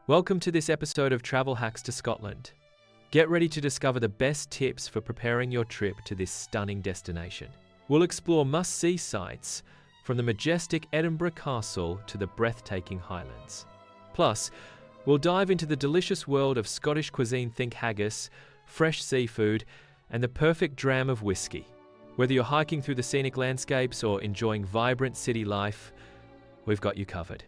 Welcome to this episode of Travel Hacks to Scotland. Get ready to discover the best tips for preparing your trip to this stunning destination. We'll explore must-see sites, from the majestic Edinburgh Castle to the breathtaking Highlands. Plus, we'll dive into the delicious world of Scottish cuisine. Think haggis, fresh seafood, and the perfect dram of whiskey. Whether you're hiking through the scenic landscapes or enjoying vibrant city life, we've got you covered.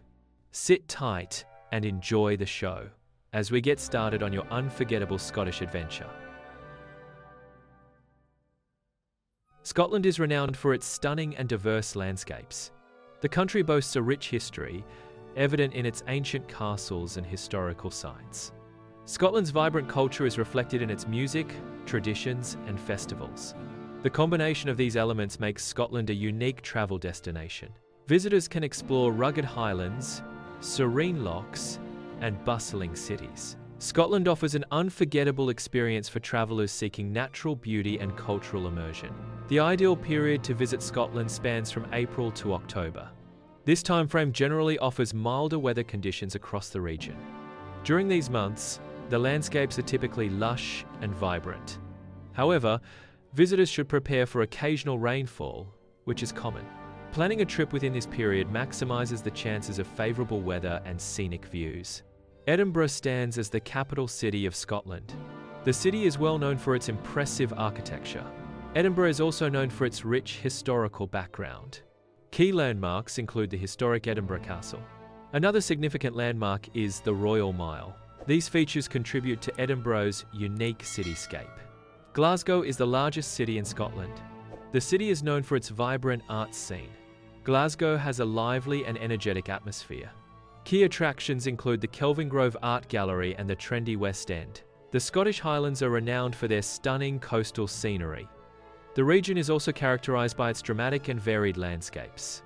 Sit tight and enjoy the show as we get started on your unforgettable Scottish adventure. Scotland is renowned for its stunning and diverse landscapes. The country boasts a rich history, evident in its ancient castles and historical sites. Scotland's vibrant culture is reflected in its music, traditions, and festivals. The combination of these elements makes Scotland a unique travel destination. Visitors can explore rugged highlands, serene lochs, and bustling cities. Scotland offers an unforgettable experience for travelers seeking natural beauty and cultural immersion. The ideal period to visit Scotland spans from April to October. This timeframe generally offers milder weather conditions across the region. During these months, the landscapes are typically lush and vibrant. However, visitors should prepare for occasional rainfall, which is common. Planning a trip within this period maximizes the chances of favorable weather and scenic views. Edinburgh stands as the capital city of Scotland. The city is well known for its impressive architecture. Edinburgh is also known for its rich historical background. Key landmarks include the historic Edinburgh Castle. Another significant landmark is the Royal Mile. These features contribute to Edinburgh's unique cityscape. Glasgow is the largest city in Scotland. The city is known for its vibrant art scene. Glasgow has a lively and energetic atmosphere. Key attractions include the Kelvingrove Art Gallery and the trendy West End. The Scottish Highlands are renowned for their stunning coastal scenery. The region is also characterized by its dramatic and varied landscapes.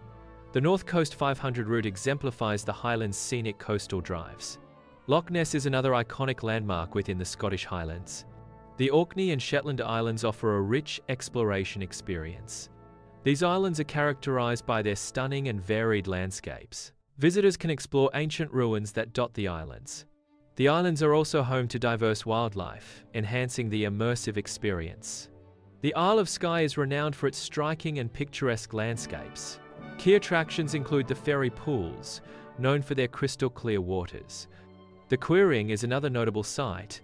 The North Coast 500 route exemplifies the Highlands' scenic coastal drives. Loch Ness is another iconic landmark within the Scottish Highlands. The Orkney and Shetland Islands offer a rich exploration experience. These islands are characterized by their stunning and varied landscapes. Visitors can explore ancient ruins that dot the islands. The islands are also home to diverse wildlife, enhancing the immersive experience. The Isle of Skye is renowned for its striking and picturesque landscapes. Key attractions include the fairy pools, known for their crystal-clear waters. The Queering is another notable site,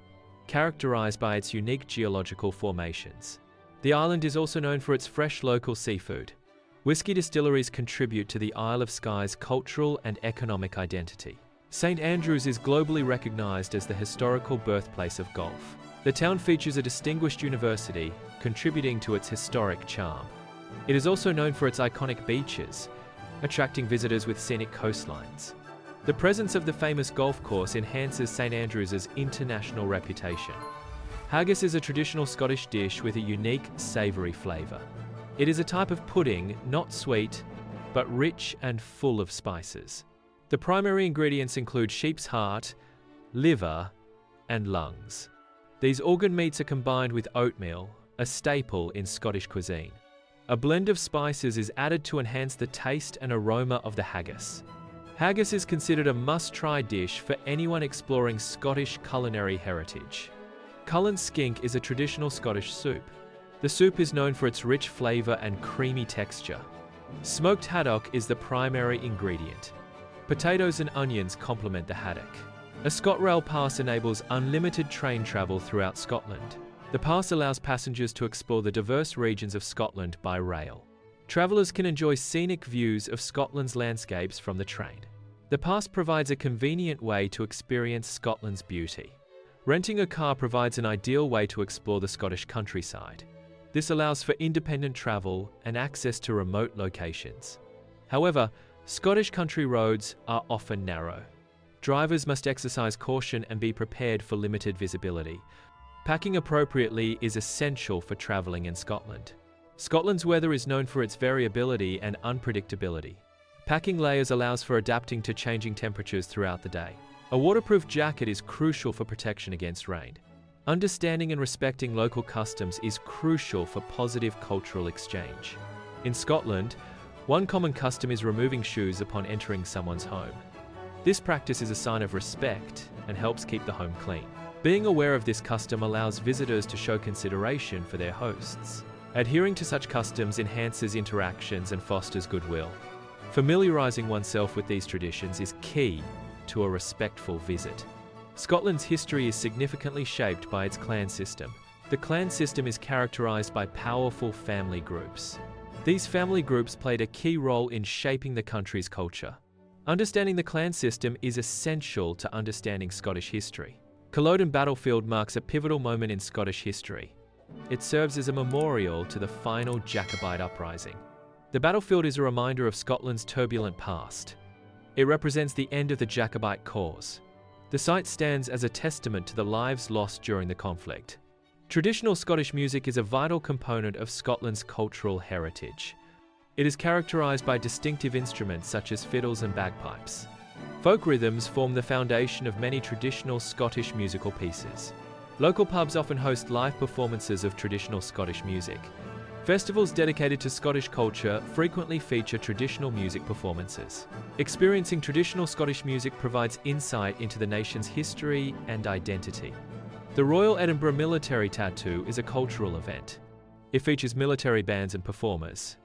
characterized by its unique geological formations. The island is also known for its fresh local seafood. Whiskey distilleries contribute to the Isle of Skye's cultural and economic identity. St Andrews is globally recognized as the historical birthplace of golf. The town features a distinguished university, contributing to its historic charm. It is also known for its iconic beaches, attracting visitors with scenic coastlines. The presence of the famous golf course enhances St Andrews' international reputation. Haggis is a traditional Scottish dish with a unique, savoury flavour. It is a type of pudding, not sweet, but rich and full of spices. The primary ingredients include sheep's heart, liver, and lungs. These organ meats are combined with oatmeal, a staple in Scottish cuisine. A blend of spices is added to enhance the taste and aroma of the haggis. Haggis is considered a must-try dish for anyone exploring Scottish culinary heritage. Cullen skink is a traditional Scottish soup. The soup is known for its rich flavour and creamy texture. Smoked haddock is the primary ingredient. Potatoes and onions complement the haddock. A ScotRail pass enables unlimited train travel throughout Scotland. The pass allows passengers to explore the diverse regions of Scotland by rail. Travellers can enjoy scenic views of Scotland's landscapes from the train. The pass provides a convenient way to experience Scotland's beauty. Renting a car provides an ideal way to explore the Scottish countryside. This allows for independent travel and access to remote locations. However, Scottish country roads are often narrow. Drivers must exercise caution and be prepared for limited visibility. Packing appropriately is essential for travelling in Scotland. Scotland's weather is known for its variability and unpredictability. Packing layers allows for adapting to changing temperatures throughout the day. A waterproof jacket is crucial for protection against rain. Understanding and respecting local customs is crucial for positive cultural exchange. In Scotland, one common custom is removing shoes upon entering someone's home. This practice is a sign of respect and helps keep the home clean. Being aware of this custom allows visitors to show consideration for their hosts. Adhering to such customs enhances interactions and fosters goodwill. Familiarizing oneself with these traditions is key to a respectful visit. Scotland's history is significantly shaped by its clan system. The clan system is characterized by powerful family groups. These family groups played a key role in shaping the country's culture. Understanding the clan system is essential to understanding Scottish history. Culloden Battlefield marks a pivotal moment in Scottish history. It serves as a memorial to the final Jacobite uprising. The battlefield is a reminder of Scotland's turbulent past. It represents the end of the Jacobite cause. The site stands as a testament to the lives lost during the conflict. Traditional Scottish music is a vital component of Scotland's cultural heritage. It is characterized by distinctive instruments such as fiddles and bagpipes. Folk rhythms form the foundation of many traditional Scottish musical pieces. Local pubs often host live performances of traditional Scottish music. Festivals dedicated to Scottish culture frequently feature traditional music performances. Experiencing traditional Scottish music provides insight into the nation's history and identity. The Royal Edinburgh Military Tattoo is a cultural event. It features military bands and performers.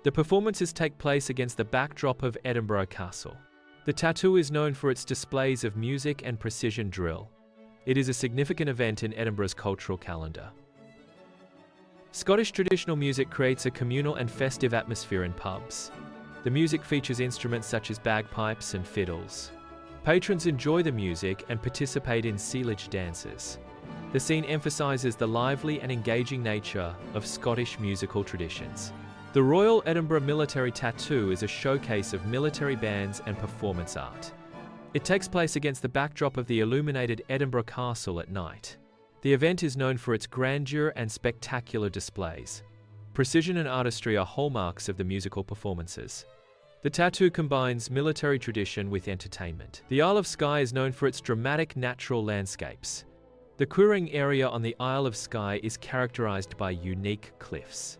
The performances take place against the backdrop of Edinburgh Castle. The tattoo is known for its displays of music and precision drill. It is a significant event in Edinburgh's cultural calendar. Scottish traditional music creates a communal and festive atmosphere in pubs. The music features instruments such as bagpipes and fiddles. Patrons enjoy the music and participate in sealage dances. The scene emphasizes the lively and engaging nature of Scottish musical traditions. The Royal Edinburgh Military Tattoo is a showcase of military bands and performance art. It takes place against the backdrop of the illuminated Edinburgh Castle at night. The event is known for its grandeur and spectacular displays. Precision and artistry are hallmarks of the musical performances. The tattoo combines military tradition with entertainment. The Isle of Skye is known for its dramatic natural landscapes. The Cuisine area on the Isle of Skye is characterized by unique cliffs.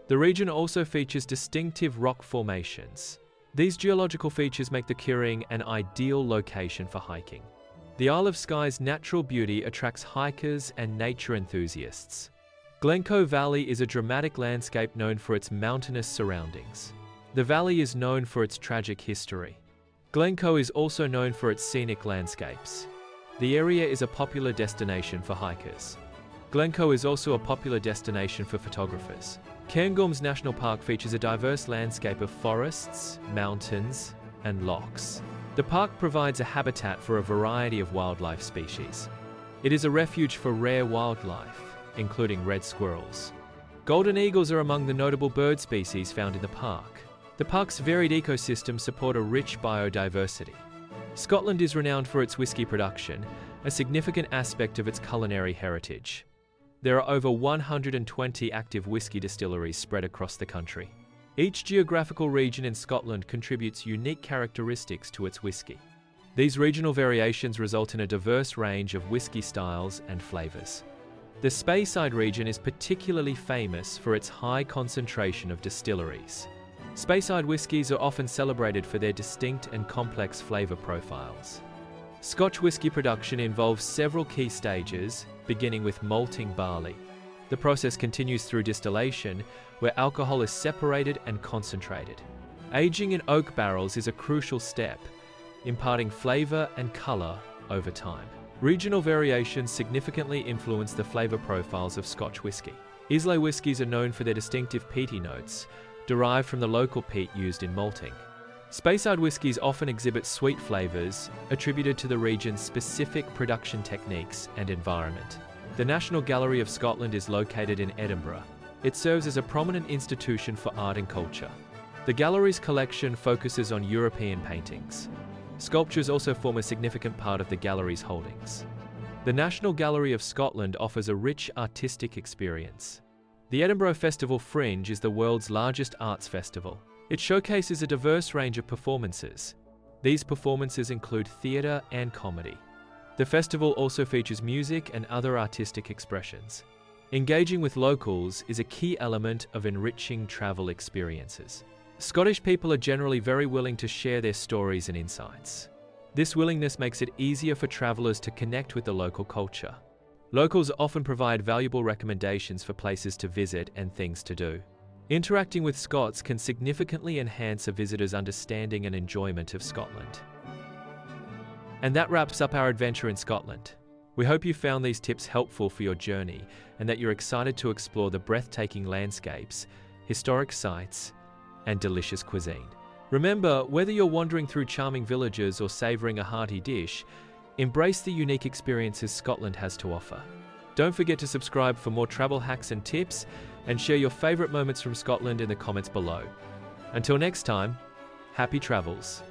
The region also features distinctive rock formations. These geological features make the Cuisine an ideal location for hiking. The Isle of Skye's natural beauty attracts hikers and nature enthusiasts. Glencoe Valley is a dramatic landscape known for its mountainous surroundings. The valley is known for its tragic history. Glencoe is also known for its scenic landscapes. The area is a popular destination for hikers. Glencoe is also a popular destination for photographers. Cairngorms National Park features a diverse landscape of forests, mountains, and lochs. The park provides a habitat for a variety of wildlife species. It is a refuge for rare wildlife, including red squirrels. Golden eagles are among the notable bird species found in the park. The park's varied ecosystems support a rich biodiversity. Scotland is renowned for its whisky production, a significant aspect of its culinary heritage. There are over 120 active whisky distilleries spread across the country. Each geographical region in Scotland contributes unique characteristics to its whisky. These regional variations result in a diverse range of whisky styles and flavours. The Speyside region is particularly famous for its high concentration of distilleries. Speyside whiskies are often celebrated for their distinct and complex flavour profiles. Scotch whisky production involves several key stages, beginning with malting barley. The process continues through distillation, where alcohol is separated and concentrated. Aging in oak barrels is a crucial step, imparting flavour and colour over time. Regional variations significantly influence the flavour profiles of Scotch whisky. Islay whiskies are known for their distinctive peaty notes, derived from the local peat used in malting. Speyside whiskies often exhibit sweet flavours, attributed to the region's specific production techniques and environment. The National Gallery of Scotland is located in Edinburgh. It serves as a prominent institution for art and culture. The gallery's collection focuses on European paintings. Sculptures also form a significant part of the gallery's holdings. The National Gallery of Scotland offers a rich artistic experience. The Edinburgh Festival Fringe is the world's largest arts festival. It showcases a diverse range of performances. These performances include theatre and comedy. The festival also features music and other artistic expressions. Engaging with locals is a key element of enriching travel experiences. Scottish people are generally very willing to share their stories and insights. This willingness makes it easier for travelers to connect with the local culture. Locals often provide valuable recommendations for places to visit and things to do. Interacting with Scots can significantly enhance a visitor's understanding and enjoyment of Scotland. And that wraps up our adventure in Scotland. We hope you found these tips helpful for your journey and that you're excited to explore the breathtaking landscapes, historic sites, and delicious cuisine. Remember, whether you're wandering through charming villages or savoring a hearty dish, embrace the unique experiences Scotland has to offer. Don't forget to subscribe for more travel hacks and tips, and share your favorite moments from Scotland in the comments below. Until next time, happy travels.